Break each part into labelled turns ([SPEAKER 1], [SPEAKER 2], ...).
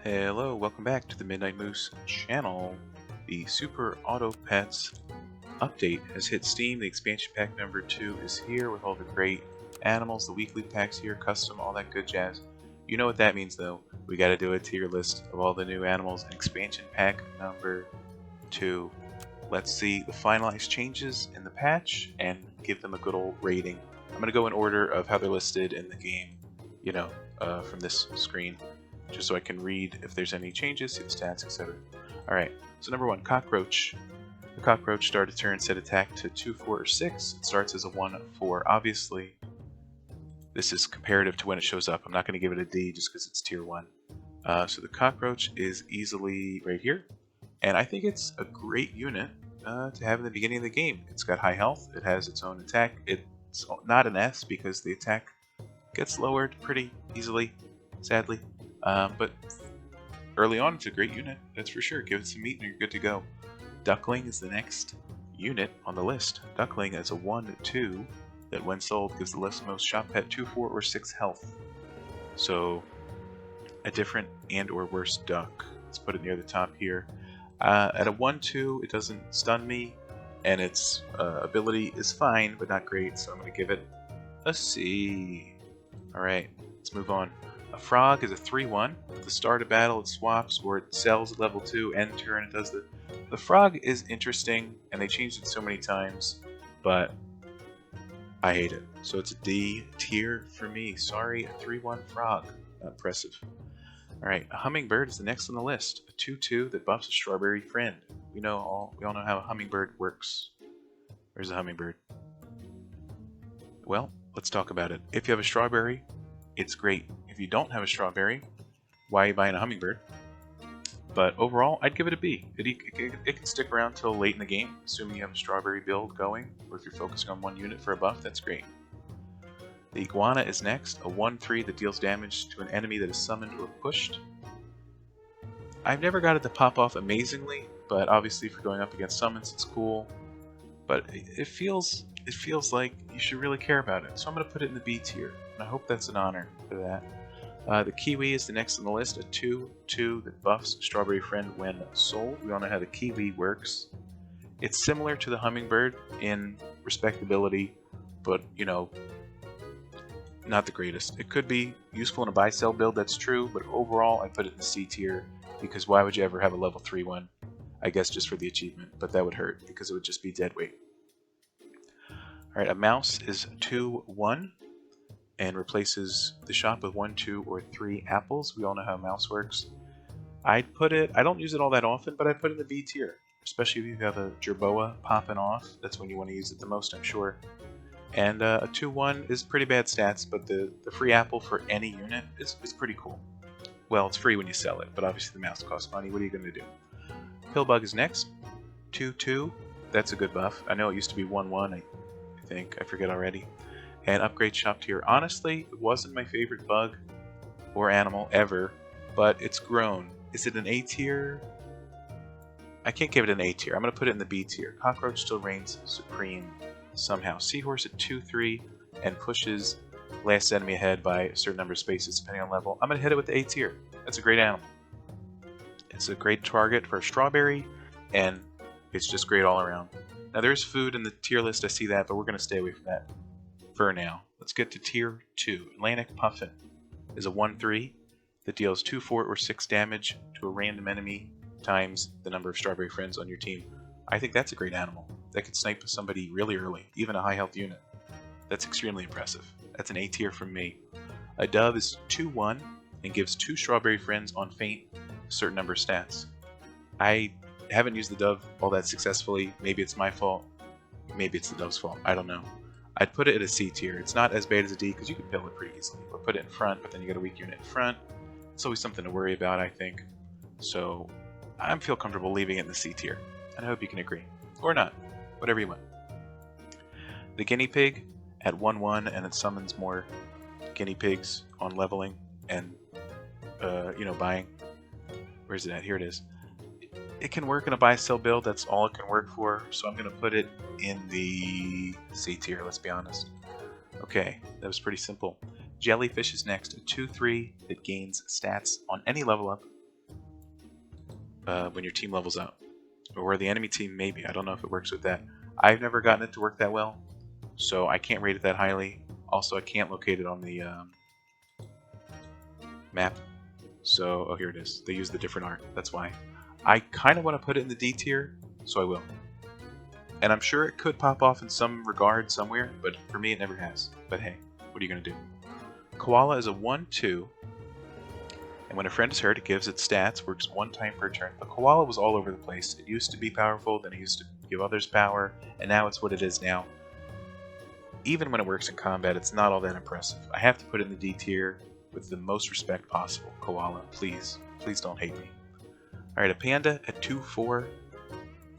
[SPEAKER 1] Hello, welcome back to the Midnight Moose channel. The Super Auto Pets update has hit Steam. The expansion pack number 2 is here with all the great animals, the weekly packs here, custom, all that good jazz. You know what that means though. We gotta do a tier list of all the new animals in expansion pack number 2. Let's see the finalized changes in the patch and give them a good old rating. I'm gonna go in order of how they're listed in the game, from this screen, just so I can read if there's any changes, see the stats, etc. Alright, so number 1, Cockroach. The Cockroach start a turn, set attack to 2, 4, or 6. It starts as a 1, 4. Obviously, this is comparative to when it shows up. I'm not going to give it a D just because it's tier 1. So the Cockroach is easily right here. And I think it's a great unit to have in the beginning of the game. It's got high health. It has its own attack. It's not an S because the attack gets lowered pretty easily, sadly. But early on, it's a great unit, that's for sure. Give it some meat and you're good to go. Duckling is the next unit on the list. Duckling is a 1-2 that, when sold, gives the leftmost shop pet 2, 4, or 6 health. So, a different and or worse duck. Let's put it near the top here. At a 1-2, it doesn't stun me, and its ability is fine, but not great, so I'm going to give it a C. Alright, let's move on. A frog is a 3-1. At the start of battle, it swaps, or it sells at level 2, end turn, it does the frog is interesting, and they changed it so many times, but I hate it. So it's a D tier for me. Sorry, a 3-1 frog. Not impressive. Alright, a hummingbird is the next on the list. A 2-2 that buffs a strawberry friend. We all know how a hummingbird works. Where's a hummingbird? Well, let's talk about it. If you have a strawberry, it's great. If you don't have a strawberry, why are you buying a hummingbird? But overall, I'd give it a B. It can stick around till late in the game, assuming you have a strawberry build going, or if you're focusing on one unit for a buff, that's great. The Iguana is next, a 1-3 that deals damage to an enemy that is summoned or pushed. I've never got it to pop off amazingly, but obviously for going up against summons, it's cool. But it feels like you should really care about it, so I'm going to put it in the B tier, and I hope that's an honor for that. The Kiwi is the next on the list, a 2-2 that buffs Strawberry Friend when sold. We all know how the Kiwi works. It's similar to the Hummingbird in respectability, but, not the greatest. It could be useful in a buy-sell build, that's true, but overall I put it in the C tier, because why would you ever have a level 3 one? I guess just for the achievement, but that would hurt, because it would just be dead weight. Alright, a mouse is 2-1. And replaces the shop with 1, 2, or 3 apples. We all know how a mouse works. I don't use it all that often, but I put it in the B tier. Especially if you have a Jerboa popping off. That's when you want to use it the most, I'm sure. And a 2-1 is pretty bad stats, but the free apple for any unit is pretty cool. Well, it's free when you sell it, but obviously the mouse costs money. What are you going to do? Pillbug is next. 2-2. That's a good buff. I know it used to be 1-1, I think. I forget already. And upgrade shop tier. Honestly, it wasn't my favorite bug or animal ever, but it's grown. Is it an A tier? I can't give it an A tier. I'm going to put it in the B tier. Cockroach still reigns supreme somehow. Seahorse at 2-3 and pushes last enemy ahead by a certain number of spaces depending on level. I'm going to hit it with the A tier. That's a great animal. It's a great target for a strawberry, and it's just great all around. Now there's food in the tier list, I see that, but we're going to stay away from that for now. Let's get to tier 2. Atlantic Puffin is a 1-3 that deals 2, 4, or 6 damage to a random enemy times the number of strawberry friends on your team. I think that's a great animal. That could snipe somebody really early, even a high health unit. That's extremely impressive. That's an A tier from me. A dove is 2-1 and gives 2 strawberry friends on faint a certain number of stats. I haven't used the dove all that successfully. Maybe it's my fault. Maybe it's the dove's fault. I don't know. I'd put it at a C tier. It's not as bad as a D because you can pill it pretty easily. Or put it in front, but then you get a weak unit in front. It's always something to worry about, I think. So I feel comfortable leaving it in the C tier. And I hope you can agree. Or not. Whatever you want. The guinea pig at 1-1, and it summons more guinea pigs on leveling and, buying. Where's it at? Here it is. It can work in a buy-sell build, that's all it can work for, so I'm going to put it in the C tier, let's be honest. Okay, that was pretty simple. Jellyfish is next, a 2-3 that gains stats on any level up when your team levels up. Or where the enemy team maybe. I don't know if it works with that. I've never gotten it to work that well, so I can't rate it that highly. Also, I can't locate it on the map. So, oh, here it is. They use the different art. That's why. I kind of want to put it in the D tier, so I will. And I'm sure it could pop off in some regard somewhere, but for me it never has. But hey, what are you going to do? Koala is a 1-2, and when a friend is hurt, it gives its stats, works 1 time per turn. But Koala was all over the place. It used to be powerful, then it used to give others power, and now it's what it is now. Even when it works in combat, it's not all that impressive. I have to put it in the D tier with the most respect possible. Koala, please. Please don't hate me. Alright, a Panda at 2-4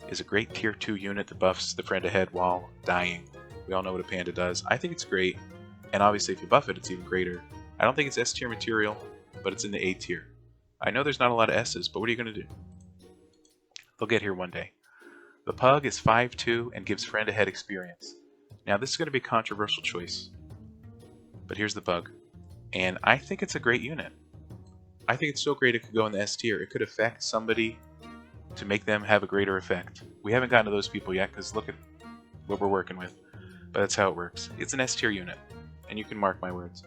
[SPEAKER 1] is a great tier 2 unit that buffs the friend ahead while dying. We all know what a Panda does. I think it's great, and obviously if you buff it, it's even greater. I don't think it's S tier material, but it's in the A tier. I know there's not a lot of S's, but what are you going to do? They'll get here one day. The Pug is 5-2 and gives friend ahead experience. Now this is going to be a controversial choice, but here's the Pug. And I think it's a great unit. I think it's so great it could go in the S tier. It could affect somebody to make them have a greater effect. We haven't gotten to those people yet because look at what we're working with. But that's how it works. It's an S tier unit, and you can mark my words.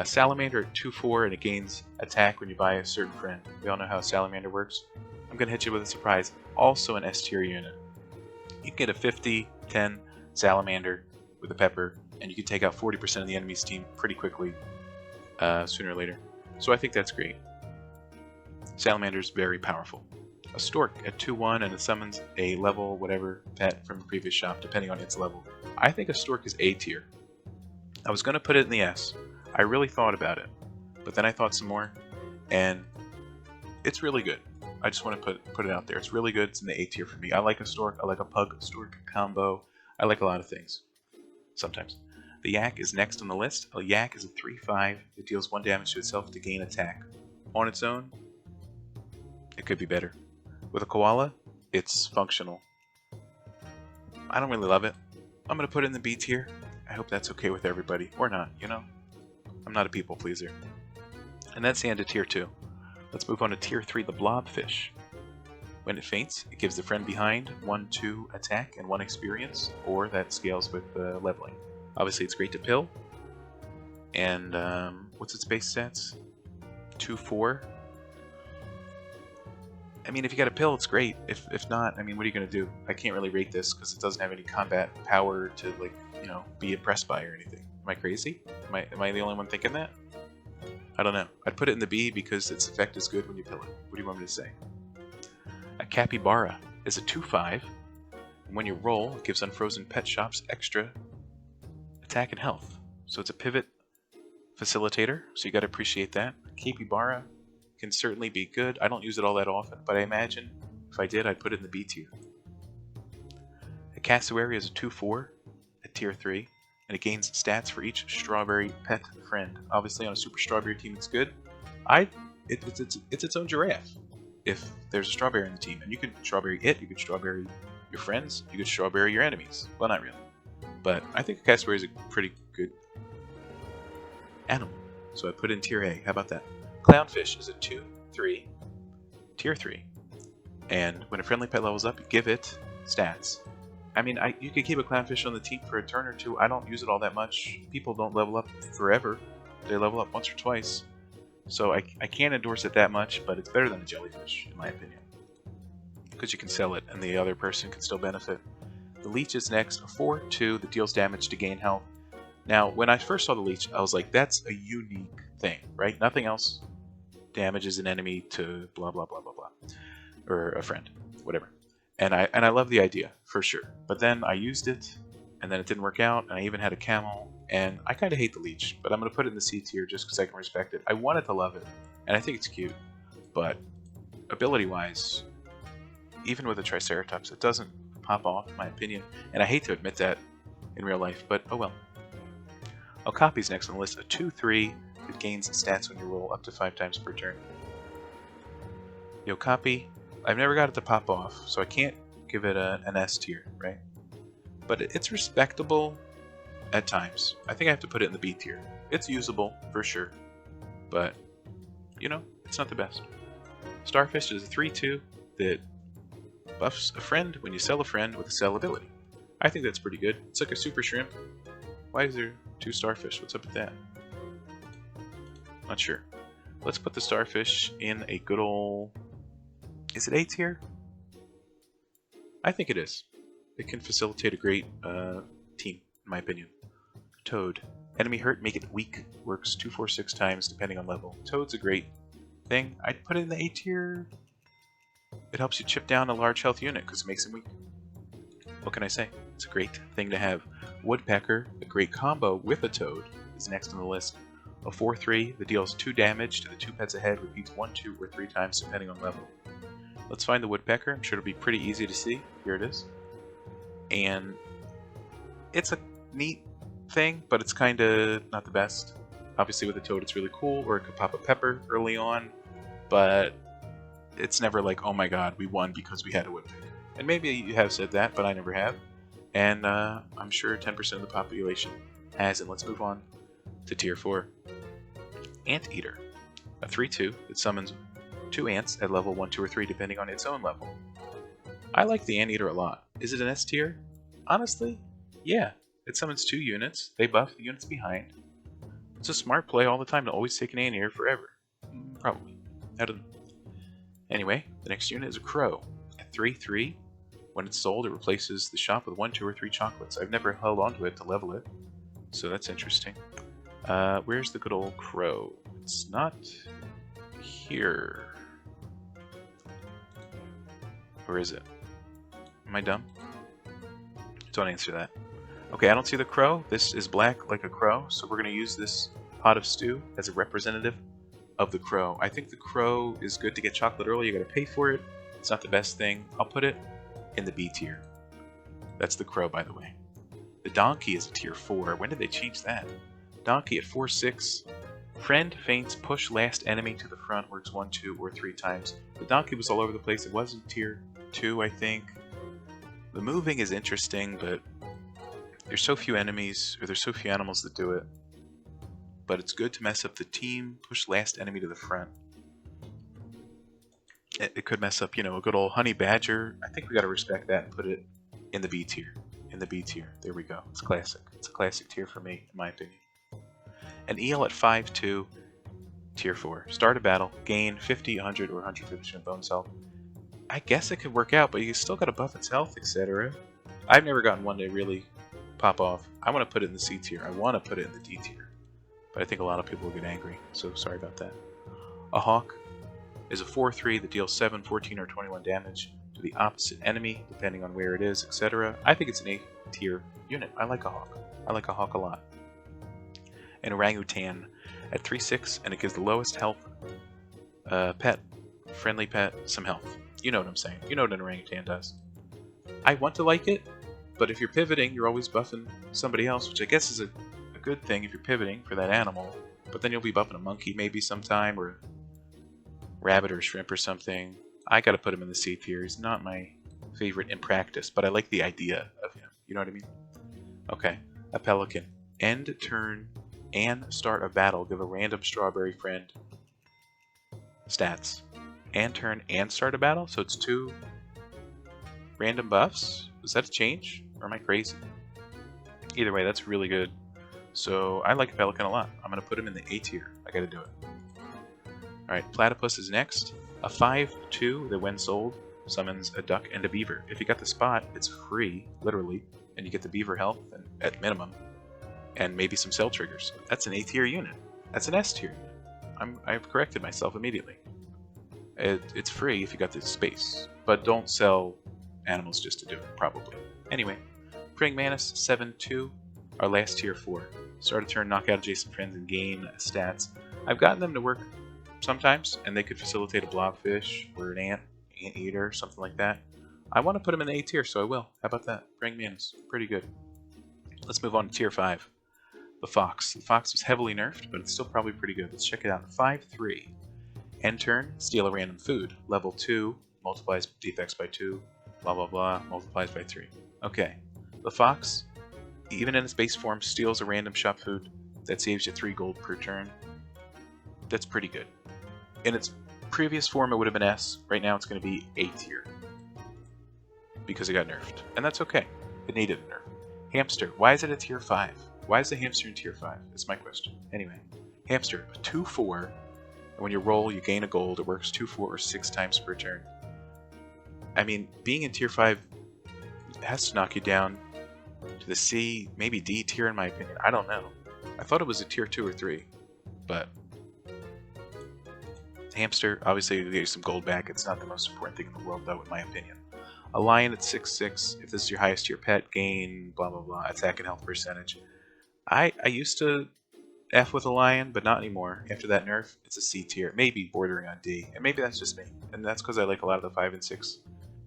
[SPEAKER 1] Salamander at 2-4 and it gains attack when you buy a certain friend. We all know how Salamander works. I'm going to hit you with a surprise. Also an S tier unit. You can get a 50-10 Salamander with a pepper, and you can take out 40% of the enemy's team pretty quickly sooner or later. So I think that's great. Salamander's very powerful. A Stork at 2-1 and it summons a level whatever pet from the previous shop depending on its level. I think a Stork is A tier. I was going to put it in the S. I really thought about it, but then I thought some more, and it's really good. I just want to put it out there. It's really good. It's in the A tier for me. I like a Stork. I like a Pug Stork combo. I like a lot of things. Sometimes. The Yak is next on the list. A Yak is a 3-5 that deals 1 damage to itself to gain attack. On its own, it could be better. With a Koala, it's functional. I don't really love it. I'm going to put it in the B tier. I hope that's okay with everybody. Or not, you know? I'm not a people pleaser. And that's the end of tier 2. Let's move on to tier 3, the Blobfish. When it faints, it gives the friend behind 1-2 attack and 1 experience, or that scales with leveling. Obviously, it's great to pill. And what's its base stats? 2-4. I mean, if you got a pill, it's great. If not, I mean, what are you going to do? I can't really rate this because it doesn't have any combat power to, like, you know, be impressed by or anything. Am I crazy? Am I the only one thinking that? I don't know. I'd put it in the B because its effect is good when you pill it. What do you want me to say? A Capybara is a 2-5, and when you roll, it gives Unfrozen Pet Shops extra attack and health. So it's a pivot facilitator, so you got to appreciate that. Capybara can certainly be good. I don't use it all that often, but I imagine if I did, I'd put it in the B tier. A Cassowary is a 2-4 at tier 3, and it gains stats for each strawberry pet friend. Obviously, on a super strawberry team, it's good. It's its own giraffe if there's a strawberry in the team, and you could strawberry it, you could strawberry your friends, you could strawberry your enemies. Well, not really, but I think a Cassowary is a pretty good animal, so I put in tier A. How about that? Clownfish is a 2-3, tier 3, and when a friendly pet levels up, you give it stats. I mean, you could keep a Clownfish on the team for a turn or two. I don't use it all that much. People don't level up forever. They level up once or twice. So I can't endorse it that much, but it's better than a Jellyfish, in my opinion. Because you can sell it, and the other person can still benefit. The Leech is next, a 4-2 that deals damage to gain health. Now, when I first saw the Leech, I was like, that's a unique thing, right? Nothing else damages an enemy to blah, blah, blah, blah, blah. Or a friend, whatever. And I love the idea, for sure. But then I used it, and then it didn't work out, and I even had a camel, and I kind of hate the Leech, but I'm going to put it in the C tier just because I can respect it. I wanted to love it, and I think it's cute, but ability-wise, even with a Triceratops, it doesn't pop off, in my opinion, and I hate to admit that in real life, but oh well. Okapi's next on the list, a 2-3 that gains stats when you roll up to 5 times per turn. The Okapi, I've never got it to pop off, so I can't give it an S tier, right? But it's respectable at times. I think I have to put it in the B tier. It's usable, for sure, but, you know, it's not the best. Starfish is a 3/2 that buffs a friend when you sell a friend with a sell ability. I think that's pretty good. It's like a super shrimp. Why is there 2 starfish? What's up with that? Not sure. Let's put the starfish in a good ol'... Is it A tier? I think it is. It can facilitate a great team, in my opinion. Toad. Enemy hurt, make it weak. Works 2, 4, 6 times depending on level. Toad's a great thing. I'd put it in the A tier. It helps you chip down a large health unit because it makes him weak. What can I say? It's a great thing to have. Woodpecker, a great combo with a toad, is next on the list. A 4/3 that deals 2 damage to the 2 pets ahead, repeats 1, 2, or 3 times depending on level. Let's find the woodpecker. I'm sure it'll be pretty easy to see. Here it is. And it's a neat thing, but it's kind of not the best. Obviously with a toad it's really cool, or it could pop a pepper early on, but it's never like, oh my god, we won because we had a woodpecker. And maybe you have said that, but I never have. And I'm sure 10% of the population has it. Let's move on to tier 4. Anteater. A 3/2 that summons 2 ants at level 1, 2, or 3 depending on its own level. I like the Anteater a lot. Is it an S tier? Honestly, yeah. It summons 2 units. They buff the units behind. It's a smart play all the time to always take an Anteater forever. Probably. I don't know. Anyway, the next unit is a crow. At 3/3, when it's sold, it replaces the shop with 1, 2, or 3 chocolates. I've never held onto it to level it, so that's interesting. Where's the good old crow? It's not here. Where is it? Am I dumb? Don't answer that. Okay, I don't see the crow. This is black like a crow, so we're going to use this pot of stew as a representative of the crow. I think the crow is good to get chocolate early. You got to pay for it. It's not the best thing. I'll put it in the B tier. That's the crow, by the way. The donkey is a tier 4. When did they change that? Donkey at 4/6. Friend feints push last enemy to the front, works 1, 2, or 3 times. The donkey was all over the place. It was in tier 2, I think. The moving is interesting, but there's so few enemies, or there's so few animals that do it. But it's good to mess up the team, push last enemy to the front. It could mess up, you know, a good old honey badger. I think we gotta respect that and put it in the B tier. In the B tier. There we go. It's classic. It's a classic tier for me, in my opinion. An eel at 5/2, tier 4. Start a battle, gain 50, 100, or 150% bonus health. I guess it could work out, but you still gotta buff its health, etc. I've never gotten one to really pop off. I want to put it in the C tier. I want to put it in the D tier. But I think a lot of people will get angry, so sorry about that. A hawk is a 4/3 that deals 7, 14, or 21 damage to the opposite enemy, depending on where it is, etc. I think it's an A tier unit. I like a hawk. I like a hawk a lot. An orangutan at 3/6, and it gives the lowest health friendly pet, some health. You know what I'm saying. You know what an orangutan does. I want to like it, but if you're pivoting, you're always buffing somebody else, which I guess is a good thing if you're pivoting for that animal. But then you'll be buffing a monkey maybe sometime, or a rabbit or a shrimp or something. I gotta put him in the C tier. He's not my favorite in practice, but I like the idea of him. You know what I mean? Okay. A pelican. End turn and start a battle. Give a random strawberry friend stats. And turn and start a battle? So it's 2 random buffs? Is that a change? Or am I crazy? Either way, that's really good. So I like Pelican a lot. I'm going to put him in the A tier. I got to do it. Alright, Platypus is next. A 5/2 that when sold summons a duck and a beaver. If you got the spot, it's free, literally, and you get the beaver health at minimum, and maybe some cell triggers. That's an A tier unit. That's an S tier unit. I've corrected myself immediately. It's free if you got the space, but don't sell animals just to do it, probably. Anyway, Praying Mantis 7/2, our last tier 4. Start a turn, knock out adjacent friends, and gain stats. I've gotten them to work sometimes, and they could facilitate a blobfish or an anteater, something like that. I want to put them in the A tier, so I will. How about that? Praying Mantis, pretty good. Let's move on to tier 5. The fox. The fox was heavily nerfed, but it's still probably pretty good. Let's check it out. 5/3. End turn, steal a random food. Level 2, multiplies defects by 2, blah blah blah, multiplies by 3. Okay. The fox, even in its base form, steals a random shop food that saves you 3 gold per turn. That's pretty good. In its previous form it would have been S. Right now it's going to be A tier. Because it got nerfed. And that's okay. It needed a nerf. Hamster. Why is it a tier 5? Why is the hamster in tier 5? That's my question. Anyway. Hamster. A 2-4. And when you roll, you gain a gold. It works 2, 4, or 6 times per turn. I mean, being in tier 5 has to knock you down to the C, maybe D tier in my opinion. I don't know. I thought it was a tier 2 or 3. But hamster, obviously you get some gold back. It's not the most important thing in the world though, in my opinion. A lion at 6-6, if this is your highest tier pet, gain blah blah blah, attack and health percentage. I used to F with a lion, but not anymore. After that nerf, it's a C tier, maybe bordering on D. And maybe that's just me. And that's because I like a lot of the 5 and 6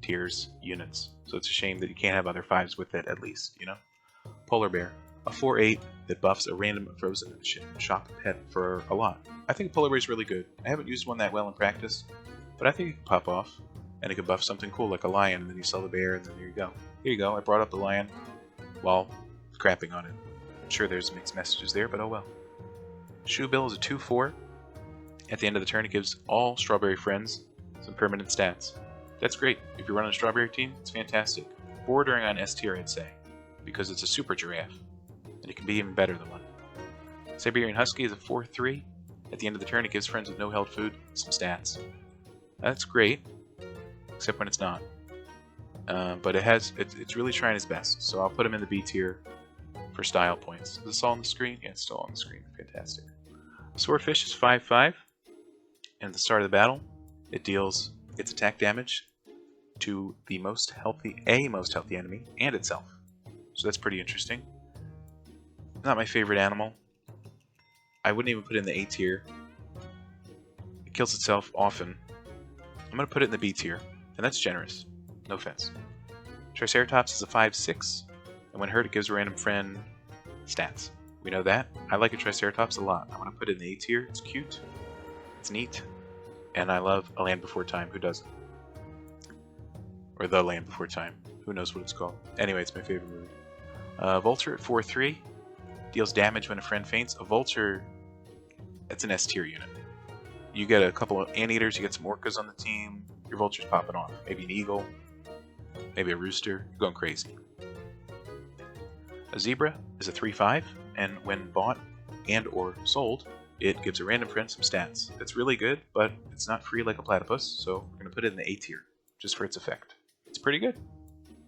[SPEAKER 1] tiers units. So it's a shame that you can't have other 5s with it at least, you know? Polar bear. A 4-8 that buffs a random frozen shop pet for a lot. I think polar bear is really good. I haven't used one that well in practice, but I think it can pop off, and it can buff something cool like a lion, and then you sell the bear, and then there you go. Here you go, I brought up the lion while crapping on it. I'm sure there's mixed messages there, but oh well. Shoebill is a 2-4. At the end of the turn, it gives all strawberry friends some permanent stats. That's great. If you're running a strawberry team, it's fantastic. Bordering on S tier, I'd say, because it's a super giraffe. And it can be even better than one. Siberian Husky is a 4-3. At the end of the turn, it gives friends with no held food some stats. That's great, except when it's not. But it's really trying its best, so I'll put him in the B tier for style points. Is this all on the screen? Yeah, it's still on the screen. Fantastic. Swordfish is 5-5. And at the start of the battle, it deals its attack damage to the most healthy enemy and itself. So that's pretty interesting. Not my favorite animal. I wouldn't even put it in the A tier. It kills itself often. I'm going to put it in the B tier, and that's generous. No offense. Triceratops is a 5-6, and when hurt it gives a random friend stats. We know that. I like a Triceratops a lot. I'm going to put it in the A tier. It's cute. It's neat. And I love A Land Before Time. Who doesn't? Or The Land Before Time. Who knows what it's called? Anyway, it's my favorite movie. Vulture at 4-3. Deals damage when a friend faints. A Vulture, it's an S tier unit. You get a couple of Anteaters, you get some Orcas on the team, your Vulture's popping off. Maybe an Eagle, maybe a Rooster, you're going crazy. A Zebra is a 3-5, and when bought and or sold, it gives a random friend some stats. It's really good, but it's not free like a Platypus, so we're going to put it in the A tier, just for its effect. It's pretty good.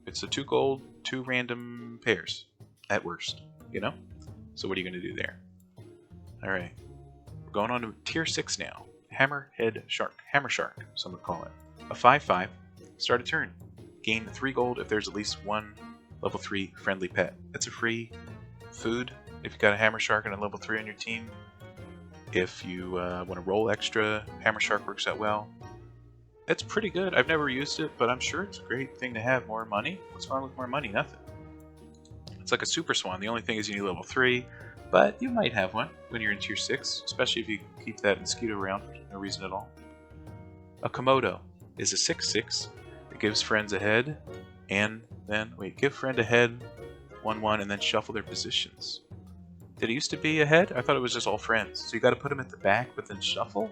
[SPEAKER 1] It's a 2 gold, 2 random pairs, at worst, you know? So what are you going to do there? Alright. We're going on to tier 6 now. Hammerhead Shark. Hammer Shark, some would call it. A 5-5. Start a turn. Gain 3 gold if there's at least one level 3 friendly pet. That's a free food if you got a Hammer Shark and a level 3 on your team. If you want to roll extra, Hammer Shark works out well. It's pretty good. I've never used it, but I'm sure it's a great thing to have. More money? What's wrong with more money? Nothing. It's like a Super Swan. The only thing is you need level 3, but you might have one when you're in tier 6, especially if you keep that mosquito around for no reason at all. A Komodo is a 6-6. It gives friends a head, and then, give friend a head, 1-1, and then shuffle their positions. Did it used to be a head? I thought it was just all friends. So you got to put him at the back, but then shuffle?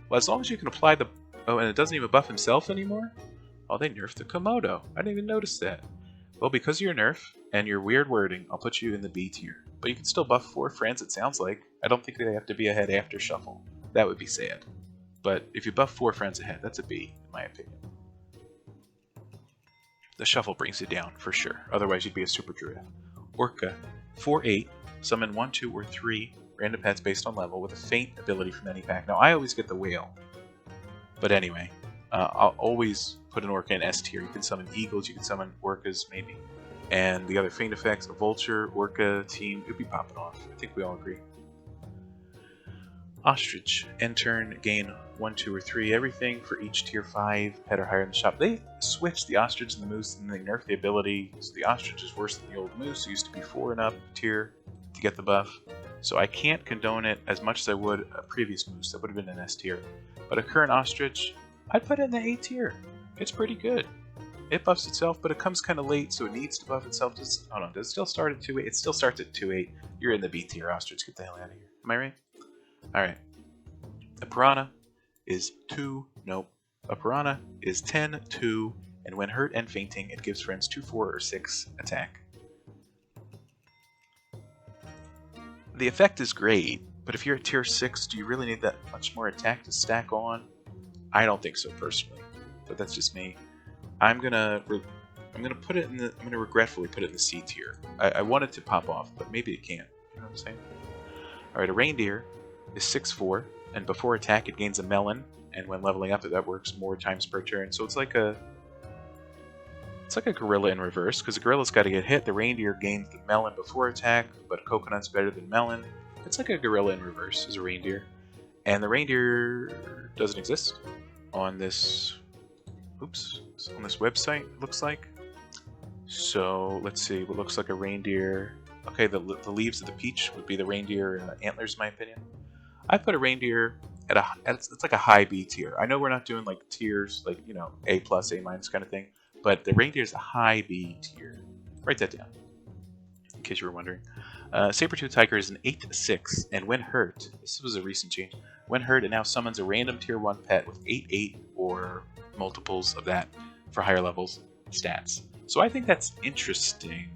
[SPEAKER 1] Well, as long as you can apply the... Oh, and it doesn't even buff himself anymore? Oh, they nerfed the Komodo. I didn't even notice that. Well, because of your nerf and your weird wording, I'll put you in the B tier. But you can still buff 4 friends, it sounds like. I don't think they have to be ahead after shuffle. That would be sad. But if you buff 4 friends ahead, that's a B, in my opinion. The shuffle brings you down, for sure. Otherwise, you'd be a super giraffe. Orca, 4-8. Summon 1, 2, or 3 random pets based on level with a faint ability from any pack. Now, I always get the whale. But anyway, I'll always put an Orca in S tier. You can summon eagles, you can summon orcas, maybe. And the other faint effects, a Vulture, Orca, team, it'd be popping off. I think we all agree. Ostrich. End turn, gain 1, 2, or 3 everything for each tier 5 pet or higher in the shop. They switched the Ostrich and the Moose, and they nerfed the ability. So the Ostrich is worse than the old Moose. It used to be 4 and up tier to get the buff. So I can't condone it as much as I would a previous Moose. That would have been an S tier. But a current Ostrich, I'd put it in the A tier. It's pretty good. It buffs itself, but it comes kind of late, so it needs to buff itself. Does it still start at 2-8? It still starts at 2-8. You're in the B tier, Ostrich. Get the hell out of here. Am I right? Alright. The Piranha is 2. Nope. A piranha is 10, 2, and when hurt and fainting, it gives friends 2, 4, or 6 attack. The effect is great, but if you're at tier 6, do you really need that much more attack to stack on? I don't think so personally, but that's just me. I'm gonna put it in the. I'm gonna regretfully put it in the C tier. I want it to pop off, but maybe it can't. You know what I'm saying? All right, a reindeer is 6'4", and before attack it gains a melon, and when leveling up, that works more times per turn. So it's like a gorilla in reverse, because the gorilla's got to get hit. The reindeer gains the melon before attack, but coconut's better than melon. It's like a gorilla in reverse as a reindeer, and the reindeer doesn't exist on this. Oops, on this website, it looks like. So let's see what looks like a reindeer. Okay, the leaves of the peach would be the reindeer antlers, in my opinion. I put a reindeer at it's like a high B tier. I know we're not doing like tiers, like, you know, A+, A- kind of thing, but the reindeer's a high B tier. Write that down, in case you were wondering. Saber-tooth tiger is an 8/6, and when hurt, this was a recent change. When hurt, it now summons a random tier 1 pet with 8/8 or multiples of that for higher levels stats. So I think that's interesting,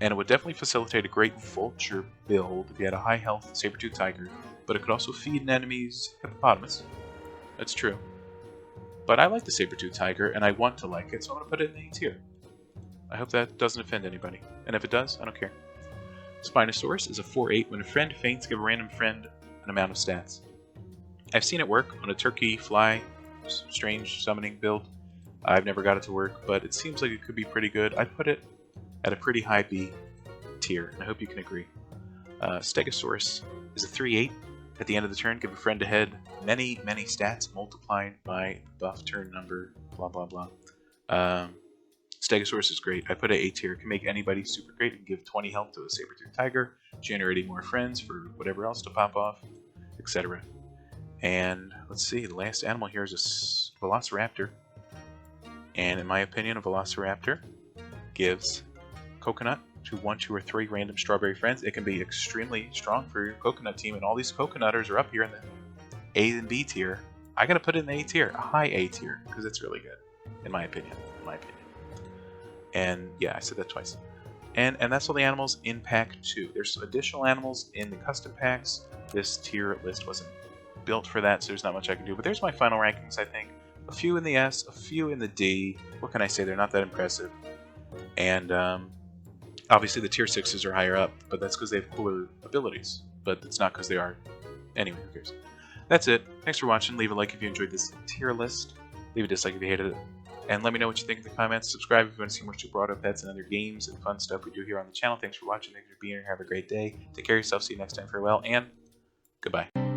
[SPEAKER 1] and it would definitely facilitate a great Vulture build if you had a high health saber-tooth tiger, but it could also feed an enemy's hippopotamus. That's true. But I like the saber-tooth tiger, and I want to like it, so I'm going to put it in A tier. I hope that doesn't offend anybody, and if it does, I don't care. Spinosaurus is a 4/8. When a friend faints, give a random friend an amount of stats. I've seen it work on a turkey fly strange summoning build. I've never got it to work, but it seems like it could be pretty good. I'd put it at a pretty high B tier, and I hope you can agree. Stegosaurus is a 3/8. At the end of the turn, give a friend ahead many stats multiplied by the buff turn number, blah blah blah. Stegosaurus is great. I put it A tier. It can make anybody super great and give 20 health to a saber-tooth tiger, generating more friends for whatever else to pop off, etc. And let's see, the last animal here is a Velociraptor. And in my opinion, a Velociraptor gives coconut to 1, 2, or 3 random strawberry friends. It can be extremely strong for your coconut team, and all these coconutters are up here in the A and B tier. I gotta put it in the A tier, a high A tier, because it's really good, in my opinion. And yeah, I said that twice. And that's all the animals in pack 2. There's additional animals in the custom packs. This tier list wasn't built for that, so there's not much I can do. But there's my final rankings, I think. A few in the S, a few in the D. What can I say? They're not that impressive. And obviously the tier 6s are higher up, but that's because they have cooler abilities. But it's not because they are. Anyway, who cares? That's it. Thanks for watching. Leave a like if you enjoyed this tier list. Leave a dislike if you hated it. And let me know what you think in the comments. Subscribe if you want to see more Super Auto Pets and other games and fun stuff we do here on the channel. Thanks for watching. Thanks for being here. Have a great day. Take care of yourself. See you next time. Farewell and goodbye.